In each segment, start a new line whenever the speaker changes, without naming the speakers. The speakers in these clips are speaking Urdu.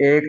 1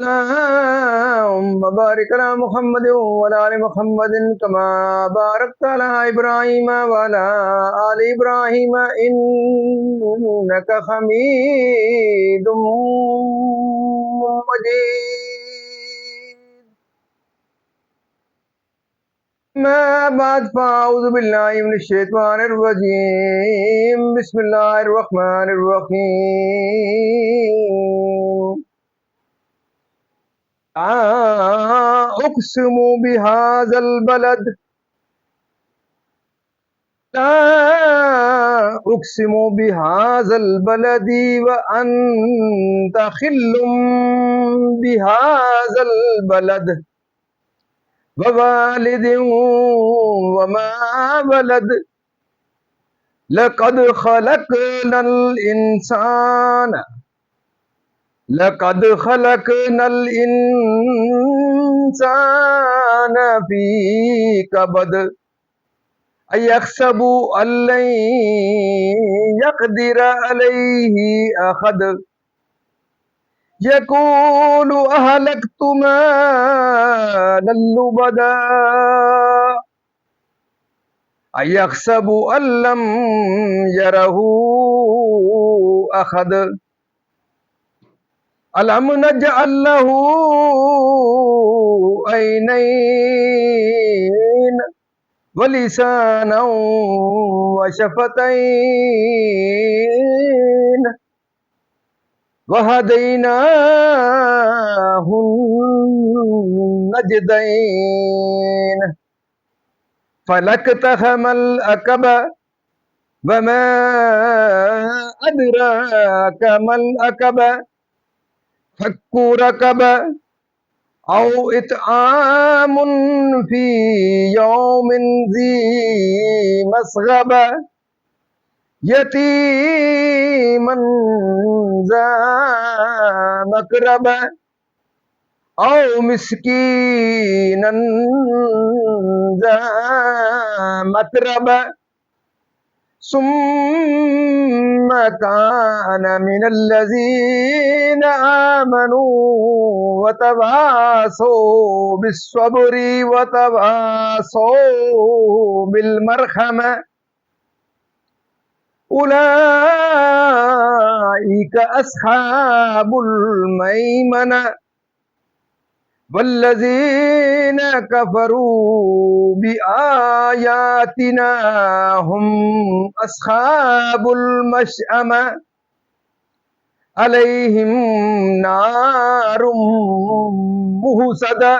اللهم بارك على محمد وعلى آل محمد كما باركت على إبراهيم وعلى آل إبراهيم إنك حميد مجيد. ما بعد فأعوذ بالله من الشيطان الرجيم. بسم الله الرحمن الرحيم. أقسم بهذا البلد لا أقسم بهذا البلد وأنت خل بهذا البلد ووالد وما ولد لقد خلقنا الإنسان في كبد أيحسب أن لن يقدر عليه أحد يقول أهلكت مالا لبدا أيحسب أن لم يره أحد ألم نجعل له عينين ولسانا وشفتين وهديناه النجدين فلاقتحم العقبة وما أدراك ما العقبة فك رقبة أو إطعام في يوم ذي مسغبة يتيما ذا مقربة أو مسكينا ذا متربة ثم كان من الذين آمنوا وتواصوا بالصبر وتواصوا بالمرحمة أولئك أصحاب الميمنة والذين كفروا بآياتنا هم أصحاب المشأمة عليهم نار مؤصدة.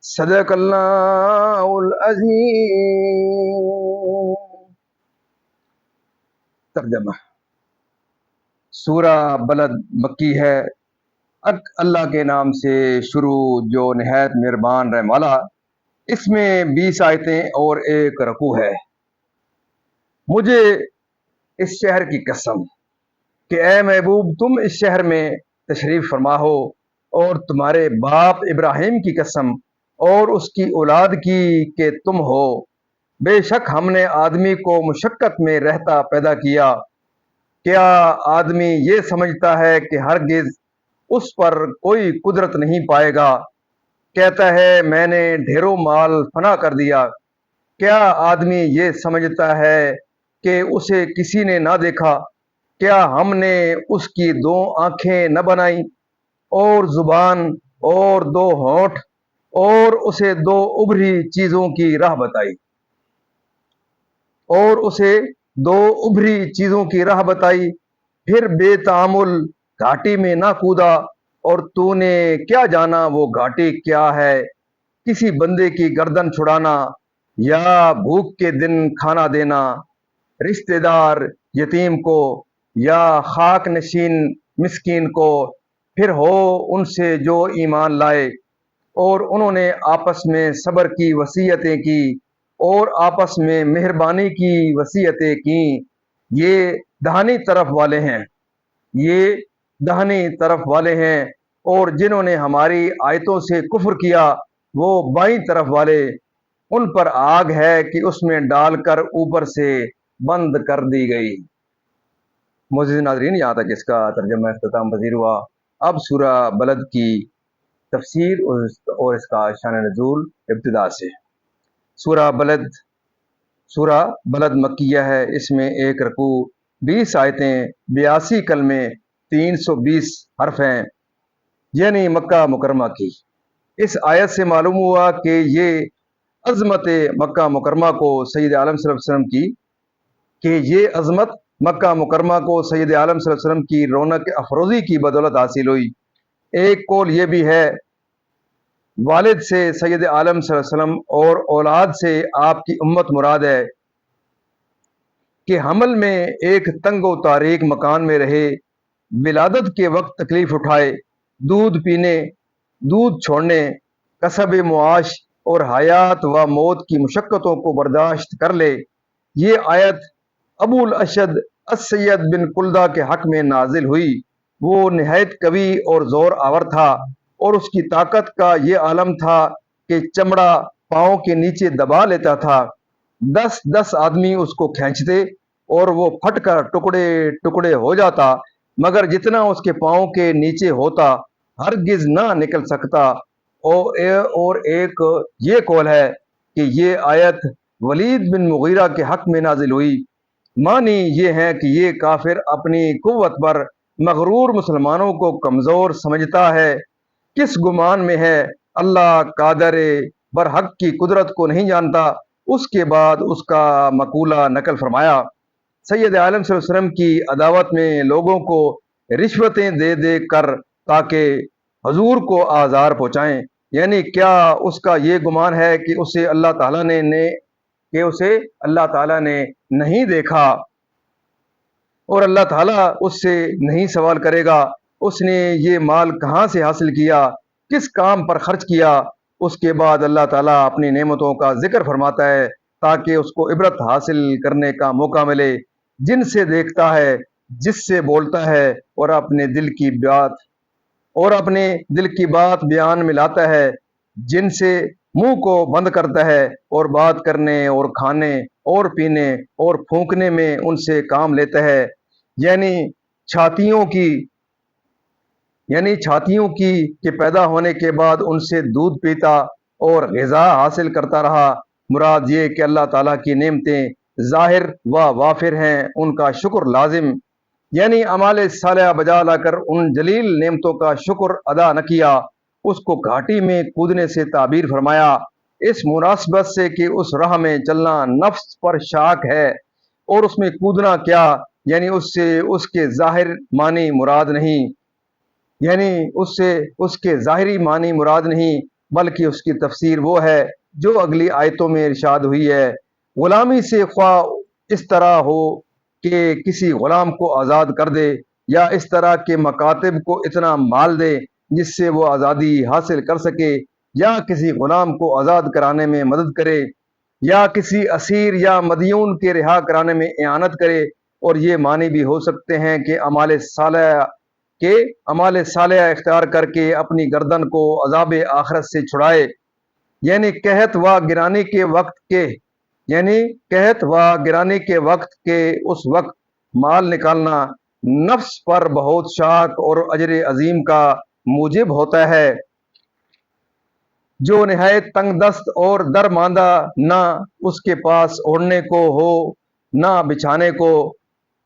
صدق اللہ العظیم. ترجمہ. سورہ بلد مکی ہے. اللہ کے نام سے شروع جو نہایت مہربان رحم والا. اس میں 20 آیتیں اور 1 رکوع ہے. مجھے اس شہر کی قسم کہ اے محبوب تم اس شہر میں تشریف فرما ہو، اور تمہارے باپ ابراہیم کی قسم اور اس کی اولاد کی کہ تم ہو. بے شک ہم نے آدمی کو مشقت میں رہتا پیدا کیا. کیا آدمی یہ سمجھتا ہے کہ ہرگز اس پر کوئی قدرت نہیں پائے گا؟ کہتا ہے میں نے ڈھیروں مال فنا کر دیا. کیا آدمی یہ سمجھتا ہے کہ اسے کسی نے نہ دیکھا؟ کیا ہم نے اس کی 2 آنکھیں نہ بنائیں اور زبان اور 2 ہونٹ اور اسے 2 ابری چیزوں کی راہ بتائی پھر بے تعامل گھاٹی میں نہ کودا اور تو نے کیا جانا وہ گھاٹی کیا ہے کسی بندے کی گردن چھڑانا یا بھوک کے دن کھانا دینا رشتہ دار یتیم کو یا خاک نشین مسکین کو پھر ہو ان سے جو ایمان لائے اور انہوں نے آپس میں صبر کی وصیتیں کی اور آپس میں مہربانی کی وصیتیں کی یہ دہنی طرف والے ہیں اور جنہوں نے ہماری آیتوں سے کفر کیا وہ بائیں طرف والے ان پر آگ ہے کہ اس میں ڈال کر اوپر سے بند کر دی گئی۔ معزز ناظرین، یہاں تک اس کا ترجمہ اختتام پذیر ہوا۔ اب سورہ بلد کی تفسیر اور اس کا شان نزول ابتدا سے۔ سورہ بلد مکیہ ہے، اس میں 1 رکوع 20 آیتیں 82 کلمے 320 حرف ہیں، یعنی مکہ مکرمہ کی۔ اس آیت سے معلوم ہوا کہ یہ عظمت مکہ مکرمہ کو سید عالم صلی اللہ علیہ وسلم کی سید عالم صلی اللہ علیہ وسلم کی رونق افروزی کی بدولت حاصل ہوئی۔ ایک قول یہ بھی ہے والد سے سید عالم صلی اللہ علیہ وسلم اور اولاد سے آپ کی امت مراد ہے کہ حمل میں ایک تنگ و تاریک مکان میں رہے، ولادت کے وقت تکلیف اٹھائے، دودھ پینے، دودھ چھوڑنے، کسب معاش اور حیات و موت کی مشقتوں کو برداشت کر لے۔ یہ آیت ابو الاشد السید بن کلدہ کے حق میں نازل ہوئی۔ وہ نہایت قوی اور زور آور تھا اور اس کی طاقت کا یہ عالم تھا کہ چمڑا پاؤں کے نیچے دبا لیتا تھا۔ 10 آدمی اس کو کھینچتے اور وہ پھٹ کر ٹکڑے ٹکڑے ہو جاتا، مگر جتنا اس کے پاؤں کے نیچے ہوتا ہرگز نہ نکل سکتا۔ اور ایک یہ قول ہے کہ یہ آیت ولید بن مغیرہ کے حق میں نازل ہوئی۔ معنی یہ ہے کہ یہ کافر اپنی قوت پر مغرور مسلمانوں کو کمزور سمجھتا ہے، کس گمان میں ہے اللہ قادر برحق کی قدرت کو نہیں جانتا۔ اس کے بعد اس کا مقولہ نقل فرمایا، سید عالم صلی اللہ علیہ وسلم کی عداوت میں لوگوں کو رشوتیں دے دے کر تاکہ حضور کو آزار پہنچائیں، یعنی کیا اس کا یہ گمان ہے کہ اسے اللہ تعالیٰ نے نہیں دیکھا اور اللہ تعالیٰ اس سے نہیں سوال کرے گا اس نے یہ مال کہاں سے حاصل کیا، کس کام پر خرچ کیا۔ اس کے بعد اللہ تعالیٰ اپنی نعمتوں کا ذکر فرماتا ہے تاکہ اس کو عبرت حاصل کرنے کا موقع ملے، جن سے دیکھتا ہے، جس سے بولتا ہے اور اپنے دل کی بات بیان میں لاتا ہے، جن سے منہ کو بند کرتا ہے اور بات کرنے اور کھانے اور پینے اور پھونکنے میں ان سے کام لیتا ہے، یعنی چھاتیوں کی کہ پیدا ہونے کے بعد ان سے دودھ پیتا اور غذا حاصل کرتا رہا۔ مراد یہ کہ اللہ تعالیٰ کی نعمتیں ظاہر و وافر ہیں، ان کا شکر لازم، یعنی اعمال صالحہ بجا لا کر ان جلیل نعمتوں کا شکر ادا نہ کیا۔ اس کو گھاٹی میں کودنے سے تعبیر فرمایا، اس مناسبت سے کہ اس راہ میں چلنا نفس پر شاک ہے اور اس میں کودنا کیا، یعنی اس سے اس کے ظاہری معنی مراد نہیں بلکہ اس کی تفسیر وہ ہے جو اگلی آیتوں میں ارشاد ہوئی ہے۔ غلامی سے خواہ اس طرح ہو کہ کسی غلام کو آزاد کر دے، یا اس طرح کے مکاتب کو اتنا مال دے جس سے وہ آزادی حاصل کر سکے، یا کسی غلام کو آزاد کرانے میں مدد کرے، یا کسی اسیر یا مدیون کے رہا کرانے میں اعانت کرے۔ اور یہ معنی بھی ہو سکتے ہیں کہ اعمال صالحہ اختیار کر کے اپنی گردن کو عذاب آخرت سے چھڑائے، یعنی قحط و گرانی کے وقت کے اس وقت مال نکالنا نفس پر بہت شاک اور اجر عظیم کا موجب ہوتا ہے۔ جو نہایت تنگ دست اور درماندہ، نہ اس کے پاس اوڑھنے کو ہو نہ بچھانے کو۔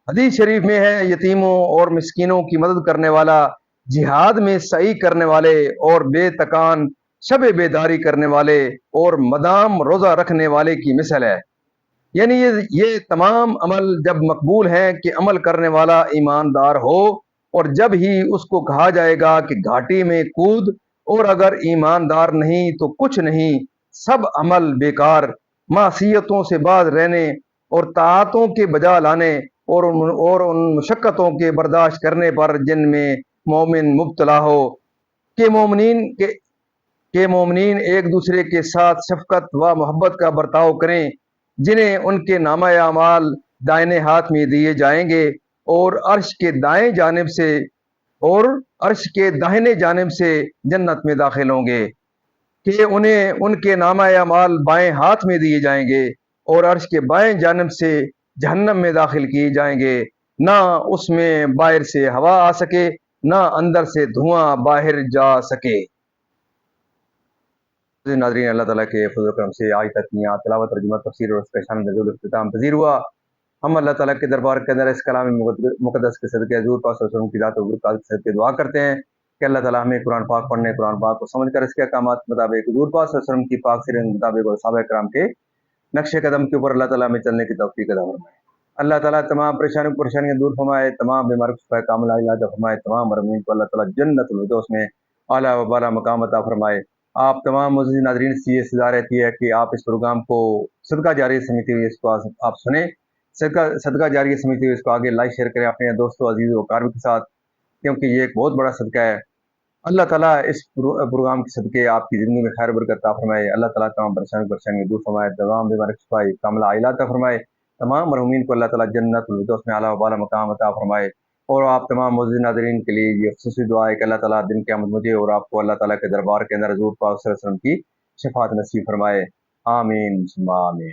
حدیث شریف میں ہے، یتیموں اور مسکینوں کی مدد کرنے والا جہاد میں سعی کرنے والے اور بے تکان شب بیداری کرنے والے اور مدام روزہ رکھنے والے کی مثل ہے۔ یعنی یہ تمام عمل جب مقبول ہیں کہ عمل کرنے والا ایماندار ہو، اور جب ہی اس کو کہا جائے گا کہ گھاٹی میں کود، اور اگر ایماندار نہیں تو کچھ نہیں، سب عمل بیکار، معصیتوں سے باز رہنے اور طاعتوں کے بجا لانے اور ان مشقتوں کے برداشت کرنے پر جن میں مومن مبتلا ہو، کہ مومنین ایک دوسرے کے ساتھ شفقت و محبت کا برتاؤ کریں، جنہیں ان کے نامہ اعمال دائنے ہاتھ میں دیے جائیں گے، اور عرش کے داہنے جانب سے جنت میں داخل ہوں گے، کہ انہیں ان کے نامہ اعمال بائیں ہاتھ میں دیے جائیں گے، اور عرش کے بائیں جانب سے جہنم میں داخل کیے جائیں گے، نہ اس میں باہر سے ہوا آ سکے، نہ اندر سے دھواں باہر جا سکے۔ ناظرین، اللہ تعالیٰ کے فضل و کرم سے آج تک یہاں تلاوت، ترجمہ، تفسیر اور اس کا شان نزول اختتام پذیر ہوا۔ ہم اللہ تعالیٰ کے دربار کے اندر اس کلام مقدس کے صدقے حضور پاک صلی اللہ علیہ وسلم کی ذات و برکات کے صدقے دعا کرتے ہیں کہ اللہ تعالیٰ ہمیں قرآن پاک پڑھنے، قرآن پاک کو سمجھ کر اس کے احکامات کے مطابق حضور پاک صلی اللہ علیہ وسلم کی پاک سیرت کے مطابق اور صحابہ کرام کے نقش قدم کے اوپر اللہ تعالیٰ ہمیں چلنے کی توفیق عطا فرمائے۔ اللہ تعالیٰ تمام پریشانیاں دور فرمائے، تمام بیماریوں کو شفا کاملہ علاج فرمائے، تمام مرمین کو اللہ تعالیٰ جنت الفردوس میں اعلیٰ و بالا مقام عطا فرمائے۔ آپ تمام معزز ناظرین سے یہ سزا رہتی ہے کہ آپ اس پروگرام کو صدقہ جاریہ سمجھتے ہوئے اس کو آپ سنیں، صدقہ جاریہ سمجھتے ہوئے اس کو آگے لائک شیئر کریں اپنے دوستوں، عزیز و اقارب کے ساتھ، کیونکہ یہ ایک بہت بڑا صدقہ ہے۔ اللہ تعالیٰ اس پروگرام کے صدقے آپ کی زندگی میں خیر برکت عطا فرمائے۔ اللہ تعالیٰ تمام پریشانی دور فرمائے، تمام بیماری کی شفا کاملہ علاج عطا فرمائے، تمام مرحومین کو اللہ تعالیٰ جنت الفردوس میں اعلیٰ و بالا مقام عطا فرمائے۔ اور آپ تمام معزز ناظرین کے لیے یہ خصوصی دعا ہے کہ اللہ تعالیٰ دن قیامت مجھے اور آپ کو اللہ تعالیٰ کے دربار کے اندر حضور پاک صلی اللہ علیہ وسلم کی شفاعت نصیب فرمائے۔ آمین ثم آمین۔